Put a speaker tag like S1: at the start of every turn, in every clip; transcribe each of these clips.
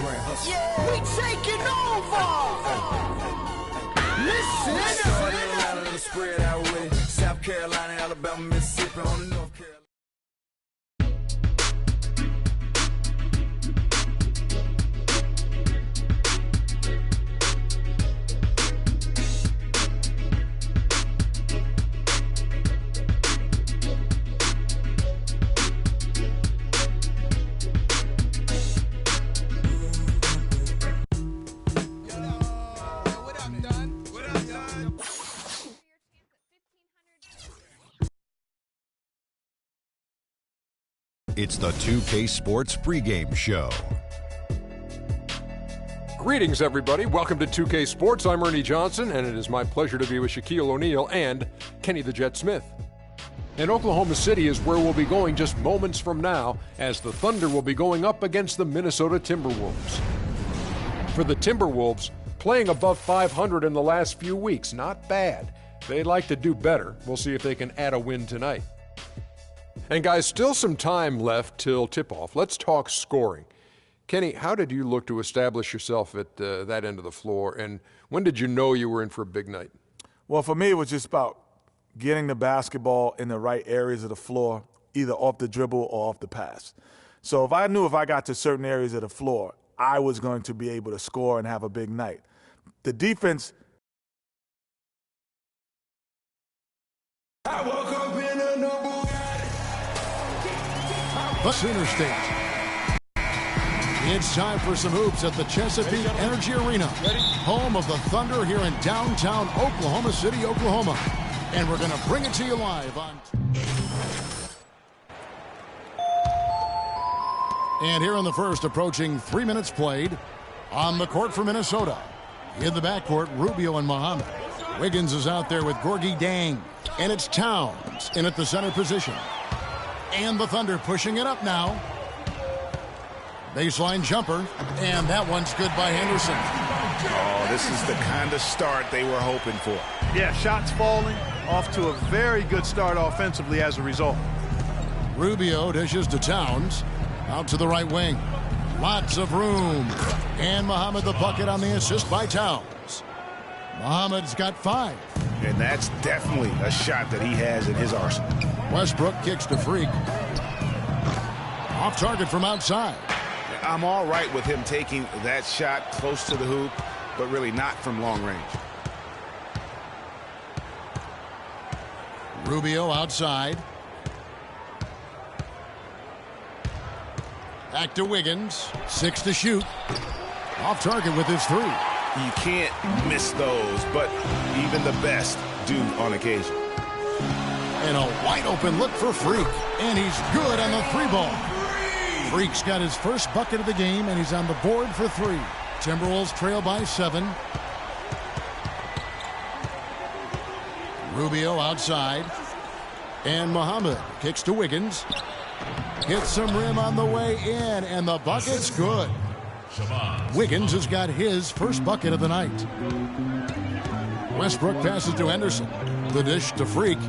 S1: Yeah, we taking over. Listen. Spread out with it. South Carolina, Alabama, Mississippi, on the North Carolina.
S2: It's the 2K Sports pregame show.
S3: Greetings, everybody. Welcome to 2K Sports. I'm Ernie Johnson, and it is my pleasure to be with Shaquille O'Neal and Kenny the Jet Smith. And Oklahoma City is where we'll be going just moments from now, as the Thunder will be going up against the Minnesota Timberwolves. For the Timberwolves, playing above 500 in the last few weeks, not bad. They'd like to do better. We'll see if they can add a win tonight. And guys, still some time left till tip-off. Let's talk scoring. Kenny, how did you look to establish yourself at that end of the floor, and when did you know you were in for a big night?
S4: Well, for me, it was just about getting the basketball in the right areas of the floor, either off the dribble or off the pass. So if I knew if I got to certain areas of the floor, I was going to be able to score and have a big night. The defense.
S1: I woke up in a number.
S5: Sooner State. It's time for some hoops at the Chesapeake Energy Arena, home of the Thunder here in downtown Oklahoma City, Oklahoma. And we're going to bring it to you live on... And here in the first, approaching 3 minutes played, on the court for Minnesota. In the backcourt, Rubio and Muhammad. Wiggins is out there with Gorgie Dang. And it's Towns in at the center position. And the Thunder pushing it up now. Baseline jumper, and that one's good by Henderson.
S6: Oh, this is the kind of start they were hoping for.
S7: Yeah, shots falling, off to a very good start offensively as a result.
S5: Rubio dishes to Towns, out to the right wing. Lots of room. And Muhammad the bucket on the assist by Towns. Muhammad's got 5.
S6: And that's definitely a shot that he has in his arsenal.
S5: Westbrook kicks to Freak. Off target from outside.
S6: I'm all right with him taking that shot close to the hoop, but really not from long range.
S5: Rubio outside. Back to Wiggins. 6 to shoot. Off target with his 3.
S6: You can't miss those, but even the best do on occasion.
S5: And a wide open look for Freak. And he's good on the 3-ball. Freak's got his first bucket of the game, and he's on the board for 3. Timberwolves trail by 7. Rubio outside. And Muhammad kicks to Wiggins. Hits some rim on the way in, and the bucket's good. Wiggins has got his first bucket of the night. Westbrook passes to Henderson. The dish to Freak.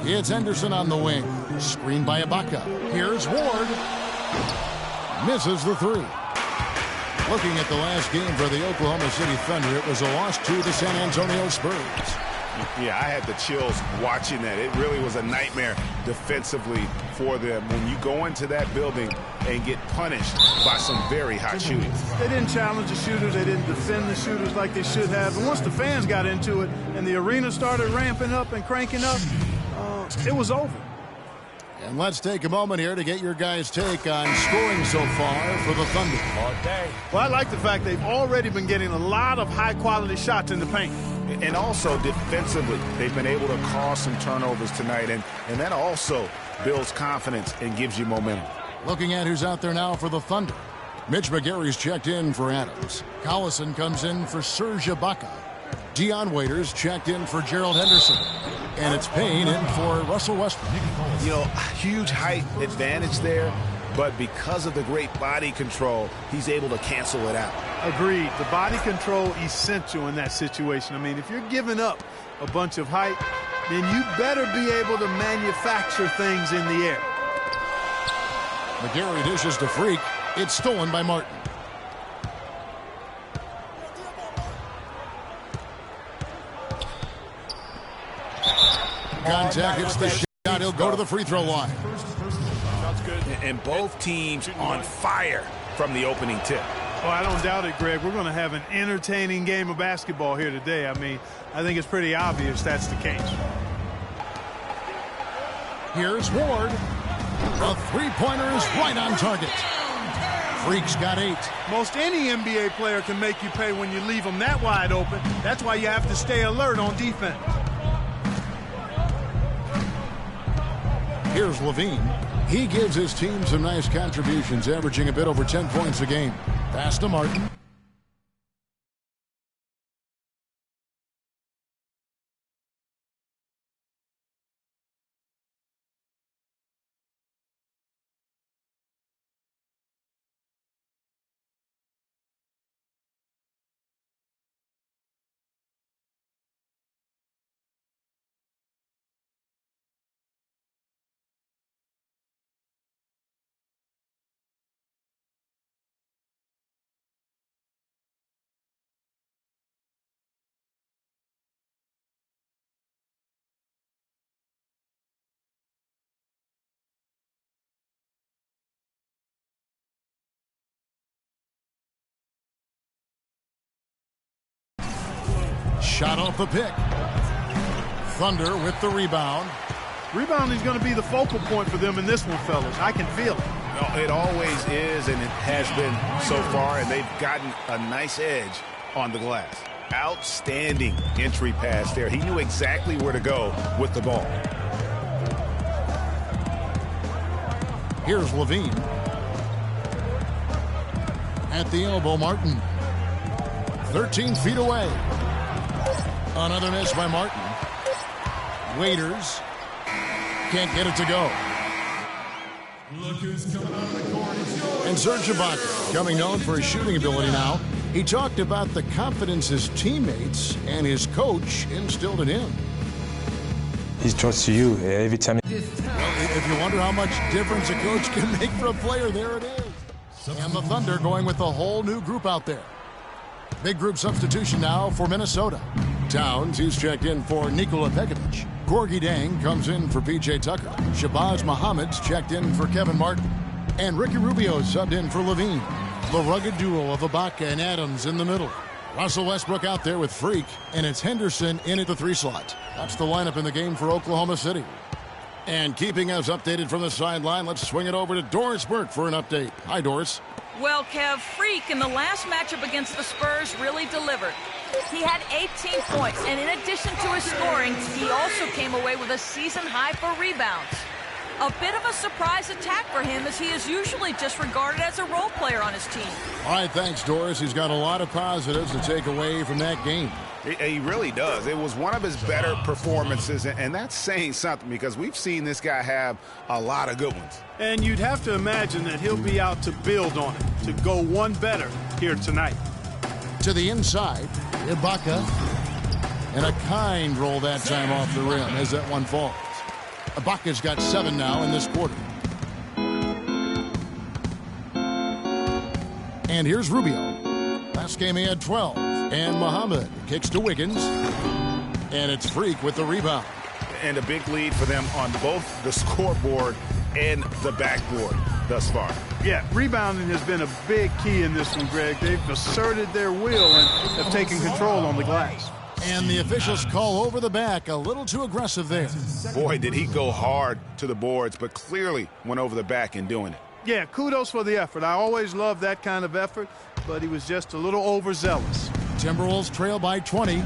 S5: It's Henderson on the wing. Screened by Ibaka. Here's Ward. Misses the 3. Looking at the last game for the Oklahoma City Thunder, it was a loss to the San Antonio Spurs.
S6: Yeah, I had the chills watching that. It really was a nightmare defensively for them when you go into that building and get punished by some very hot shooting.
S7: They didn't challenge the shooters. They didn't defend the shooters like they should have. And once the fans got into it and the arena started ramping up and cranking up, it was over.
S5: And let's take a moment here to get your guys' take on scoring so far for the Thunder.
S7: Well, I like the fact they've already been getting a lot of high-quality shots in the paint.
S6: And also defensively, they've been able to cause some turnovers tonight, and that also builds confidence and gives you momentum.
S5: Looking at who's out there now for the Thunder. Mitch McGary's checked in for Adams. Collison comes in for Serge Ibaka. Dion Waiters checked in for Gerald Henderson. And it's Payne in for Russell Westbrook.
S6: You know, huge height advantage there, but because of the great body control, he's able to cancel it out.
S7: Agreed. The body control essential in that situation. I mean, if you're giving up a bunch of height, then you better be able to manufacture things in the air.
S5: McGarry dishes to Freak. It's stolen by Martin. Contact hits the shot. He'll go to the free throw line.
S6: Sounds good. And both teams on fire from the opening tip.
S7: Oh, I don't doubt it, Greg. We're going to have an entertaining game of basketball here today. I mean, I think it's pretty obvious that's the case.
S5: Here's Ward. The three-pointer is right on target. Freak's got 8.
S7: Most any NBA player can make you pay when you leave them that wide open. That's why you have to stay alert on defense.
S5: Here's Levine. He gives his team some nice contributions, averaging a bit over 10 points a game. Pass to Martin. Shot off the pick. Thunder with the rebound.
S7: Rebounding is going to be the focal point for them in this one, fellas. I can feel it.
S6: No, it always is, and it has been so far, and they've gotten a nice edge on the glass. Outstanding entry pass there. He knew exactly where to go with the ball.
S5: Here's Levine. At the elbow, Martin. 13 feet away. Another miss by Martin. Waiters can't get it to go.
S8: Look who's coming out of the court.
S5: And Serge Ibaka, coming known for his shooting ability now, he talked about the confidence his teammates and his coach instilled in him.
S9: He trusts you every time.
S5: Well, if you wonder how much difference a coach can make for a player, there it is. And the Thunder going with a whole new group out there. Big group substitution now for Minnesota. Towns, he's checked in for Nikola Pekovic. Gorgie Dang comes in for P.J. Tucker. Shabazz Muhammad's checked in for Kevin Martin. And Ricky Rubio subbed in for Levine. The rugged duo of Ibaka and Adams in the middle. Russell Westbrook out there with Freak. And it's Henderson in at the 3 slot. That's the lineup in the game for Oklahoma City. And keeping us updated from the sideline, let's swing it over to Doris Burke for an update. Hi, Doris.
S10: Well, Kev, Freak in the last matchup against the Spurs really delivered. He had 18 points, and in addition to his scoring, he also came away with a season high for rebounds. A bit of a surprise attack for him, as he is usually just regarded as a role player on his team.
S5: All right, thanks, Doris. He's got a lot of positives to take away from that game.
S6: He really does. It was one of his better performances, and that's saying something because we've seen this guy have a lot of good ones.
S7: And you'd have to imagine that he'll be out to build on it, to go one better here tonight.
S5: To the inside, Ibaka. And a kind roll that time off the rim as that one falls. Ibaka's got 7 now in this quarter. And here's Rubio. Last game he had 12. And Muhammad kicks to Wiggins. And it's Freak with the rebound.
S6: And a big lead for them on both the scoreboard and the backboard thus far.
S7: Yeah, rebounding has been a big key in this one, Greg. They've asserted their will and have taken control on the glass.
S5: And the officials call over the back. A little too aggressive there.
S6: Boy, did he go hard to the boards, but clearly went over the back in doing it.
S7: Yeah, kudos for the effort. I always love that kind of effort, but he was just a little overzealous.
S5: Timberwolves trail by 20.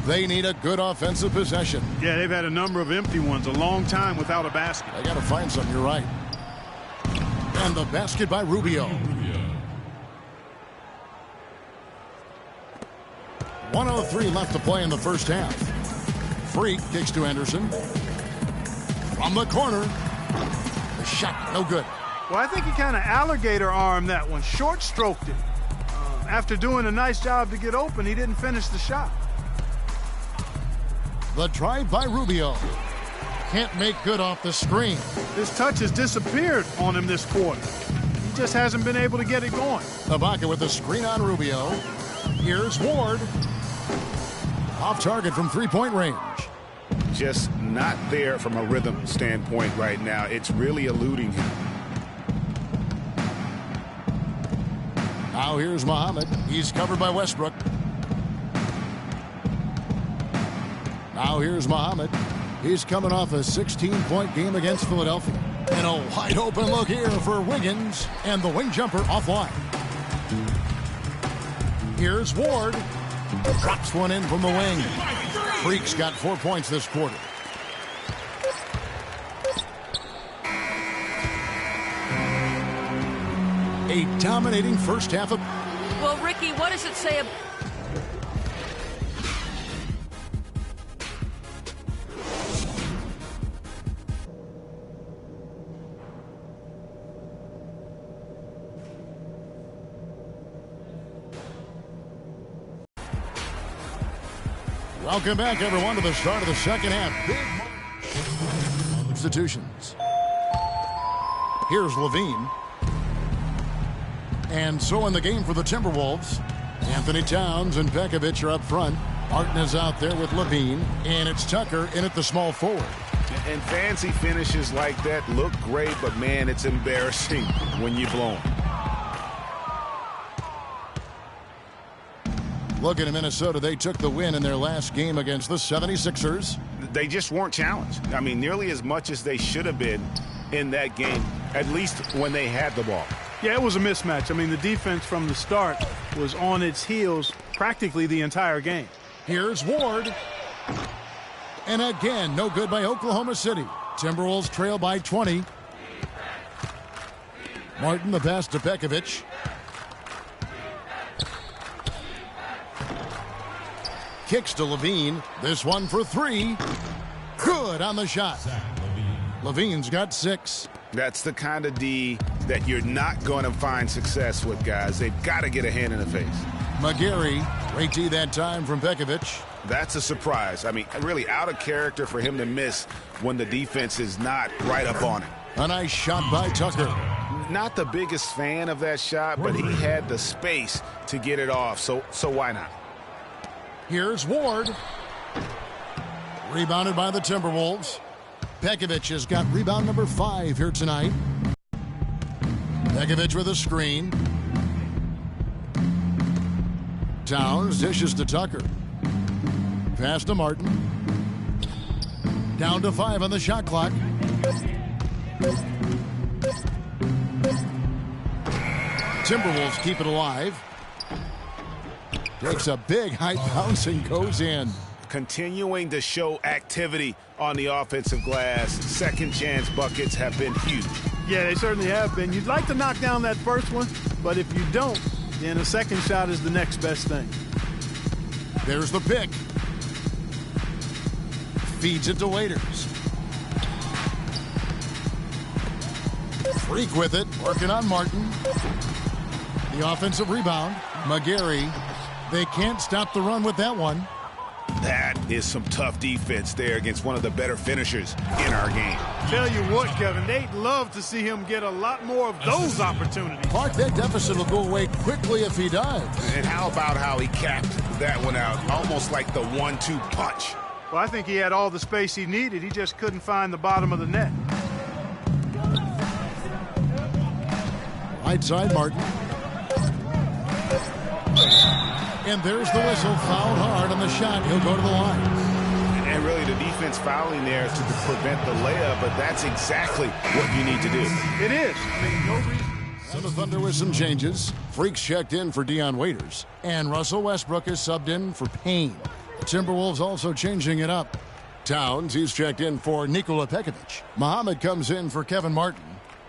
S5: They need a good offensive possession.
S7: Yeah, they've had a number of empty ones, a long time without a basket.
S5: They got to find something, you're right. And the basket by Rubio. 1:03 left to play in the first half. Freak kicks to Henderson. From the corner. The shot, no good.
S7: Well, I think he kind of alligator armed that one, short stroked it. After doing a nice job to get open, he didn't finish the shot.
S5: The drive by Rubio. Can't make good off the screen.
S7: His touch has disappeared on him this quarter. He just hasn't been able to get it going.
S5: Ibaka with the screen on Rubio. Here's Ward. Off target from three-point range.
S6: Just not there from a rhythm standpoint right now. It's really eluding him.
S5: Now here's Muhammad. He's covered by Westbrook. Now here's Muhammad. He's coming off a 16-point game against Philadelphia. And a wide open look here for Wiggins. And the wing jumper offline. Here's Ward. Drops one in from the wing. Freak's got 4 points this quarter. A dominating first half of...
S10: Well, Ricky, what does it say about...
S5: Welcome back, everyone, to the start of the second half. Big substitutions. Here's Levine. And so in the game for the Timberwolves, Anthony Towns and Pekovic are up front. Martin is out there with Levine, and it's Tucker in at the small forward.
S6: And fancy finishes like that look great, but man, it's embarrassing when you blow them.
S5: Looking at Minnesota, they took the win in their last game against the 76ers.
S6: They just weren't challenged. I mean, nearly as much as they should have been in that game, at least when they had the ball.
S7: Yeah, it was a mismatch. I mean, the defense from the start was on its heels practically the entire game.
S5: Here's Ward. And again, no good by Oklahoma City. Timberwolves trail by 20. Martin, the pass to Pekovic. Kicks to Levine. This one for three. Good on the shot. Levine's got 6.
S6: That's the kind of D that you're not going to find success with, guys. They've got to get a hand in the face.
S5: McGarry, great D that time from Pekovic.
S6: That's a surprise. I mean, really out of character for him to miss when the defense is not right up on him.
S5: A nice shot by Tucker.
S6: Not the biggest fan of that shot, but he had the space to get it off, so why not?
S5: Here's Ward. Rebounded by the Timberwolves. Pekovic has got rebound number 5 here tonight. Pekovic with a screen. Towns dishes to Tucker. Pass to Martin. Down to 5 on the shot clock. Timberwolves keep it alive. Takes a big high bounce and goes in.
S6: Continuing to show activity on the offensive glass. Second chance buckets have been huge.
S7: Yeah, they certainly have been. You'd like to knock down that first one, but if you don't, then a second shot is the next best thing.
S5: There's the pick. Feeds it to Waiters. Freak with it, working on Martin. The offensive rebound. McGarry. They can't stop the run with that one.
S6: That is some tough defense there against one of the better finishers in our game.
S7: Tell you what, Kevin, they'd love to see him get a lot more of those opportunities.
S5: Clark, that deficit will go away quickly if he does.
S6: And how about how he capped that one out, almost like the 1-2 punch.
S7: Well, I think he had all the space he needed. He just couldn't find the bottom of the net.
S5: Right side, Martin. And there's the whistle. Fouled hard on the shot. He'll go to the line.
S6: And really the defense fouling there to prevent the layup, but that's exactly what you need to do.
S7: It is. I mean, no reason.
S5: And the Thunder with some changes. Freaks checked in for Dion Waiters. And Russell Westbrook is subbed in for Payne. The Timberwolves also changing it up. Towns, he's checked in for Nikola Pekovic. Muhammad comes in for Kevin Martin.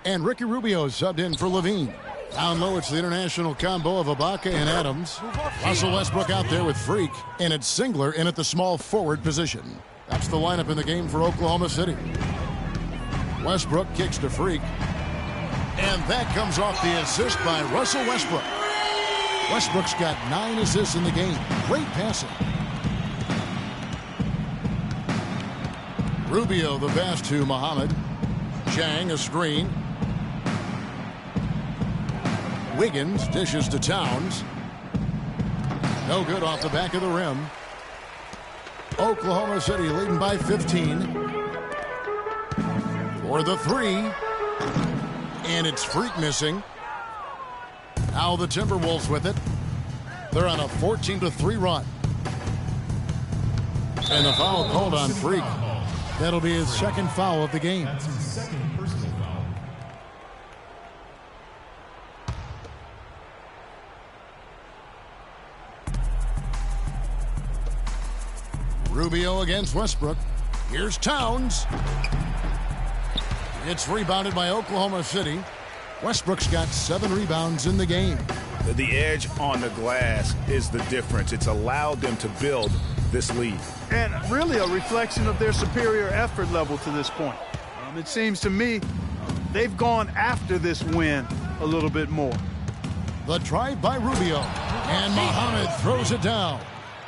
S5: And Ricky Rubio is subbed in for Levine. Down low, it's the international combo of Ibaka and Adams. Russell Westbrook out there with Freak, and it's Singler in at the small forward position. That's the lineup in the game for Oklahoma City. Westbrook kicks to Freak. And that comes off the assist by Russell Westbrook. Westbrook's got 9 assists in the game. Great passing. Rubio the pass to Muhammad. Chang a screen. Wiggins dishes to Towns. No good off the back of the rim. Oklahoma City leading by 15. For the three. And it's Freak missing. Now the Timberwolves with it. They're on a 14-3 run. And the foul called on Freak. That'll be his second foul of the game.
S8: That's his second personal foul.
S5: Rubio against Westbrook. Here's Towns. It's rebounded by Oklahoma City. Westbrook's got 7 rebounds in the game.
S6: The edge on the glass is the difference. It's allowed them to build this lead.
S7: And really a reflection of their superior effort level to this point. It seems to me they've gone after this win a little bit more.
S5: The drive by Rubio. And Muhammad throws it down.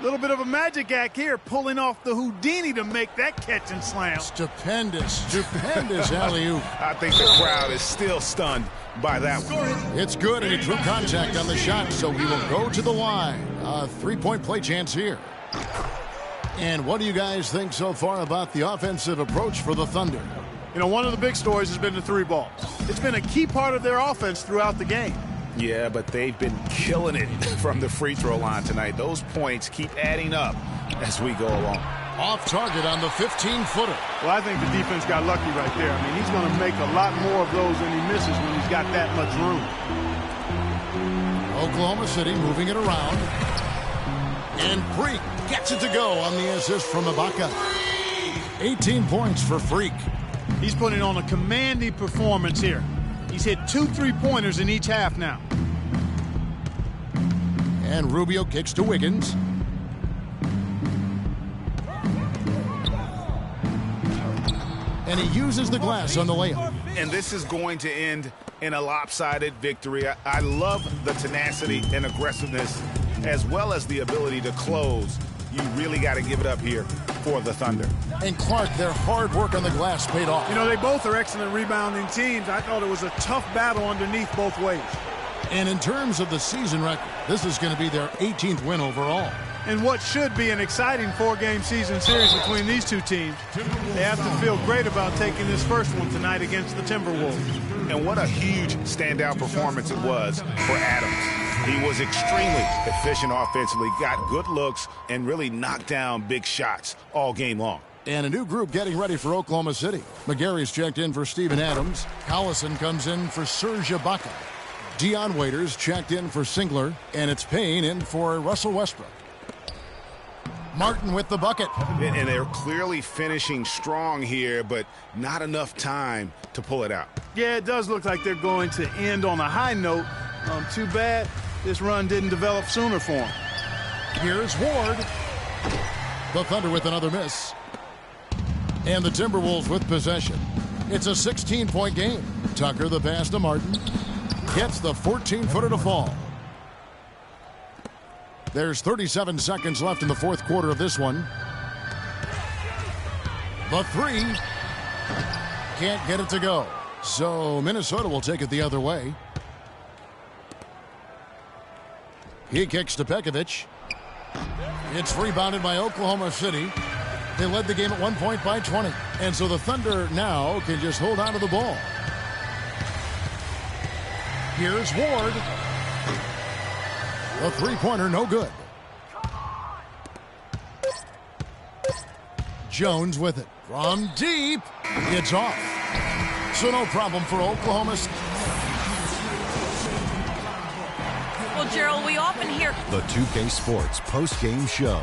S7: A little bit of a magic act here, pulling off the Houdini to make that catch and slam.
S5: Stupendous alley-oop.
S6: I think the crowd is still stunned by that one.
S5: It's good, and he drew contact on the shot, so he will go to the line. A 3-point play chance here. And what do you guys think so far about the offensive approach for the Thunder?
S7: You know, one of the big stories has been the 3 ball. It's been a key part of their offense throughout the game.
S6: Yeah, but they've been killing it from the free throw line tonight. Those points keep adding up as we go along.
S5: Off target on the 15-footer.
S7: Well, I think the defense got lucky right there. I mean, he's going to make a lot more of those than he misses when he's got that much room.
S5: Oklahoma City moving it around. And Freak gets it to go on the assist from Ibaka. 18 points for Freak.
S7: He's putting on a commanding performance here. He's hit 2 3-pointers in each half now.
S5: And Rubio kicks to Wiggins. And he uses the glass on the layup.
S6: And this is going to end in a lopsided victory. I love the tenacity and aggressiveness as well as the ability to close. You really got to give it up here for the Thunder.
S5: And Clark, their hard work on the glass paid off.
S7: You know, they both are excellent rebounding teams. I thought it was a tough battle underneath both ways.
S5: And in terms of the season record, this is going to be their 18th win overall.
S7: And what should be an exciting 4-game season series between these two teams, they have to feel great about taking this first one tonight against the Timberwolves.
S6: And what a huge standout performance it was for Adams. He was extremely efficient offensively, got good looks, and really knocked down big shots all game long.
S5: And a new group getting ready for Oklahoma City. McGarry's checked in for Steven Adams. Collison comes in for Serge Ibaka. Dion Waiters checked in for Singler. And it's Payne in for Russell Westbrook. Martin with the bucket.
S6: And they're clearly finishing strong here, but not enough time to pull it out.
S7: Yeah, it does look like they're going to end on a high note. Too bad this run didn't develop sooner for them.
S5: Here's Ward. The Thunder with another miss. And the Timberwolves with possession. It's a 16-point game. Tucker the pass to Martin. Gets the 14-footer to fall. There's 37 seconds left in the fourth quarter of this one. The 3. Can't get it to go. So Minnesota will take it the other way. He kicks to Pekovic. It's rebounded by Oklahoma City. They led the game at 1 point by 20. And so the Thunder now can just hold on to the ball. Here's Ward. A 3-pointer, no good. Jones with it. From deep. It's off. So no problem for Oklahoma City.
S10: Well, Gerald, we often hear
S2: The 2K Sports post-game show.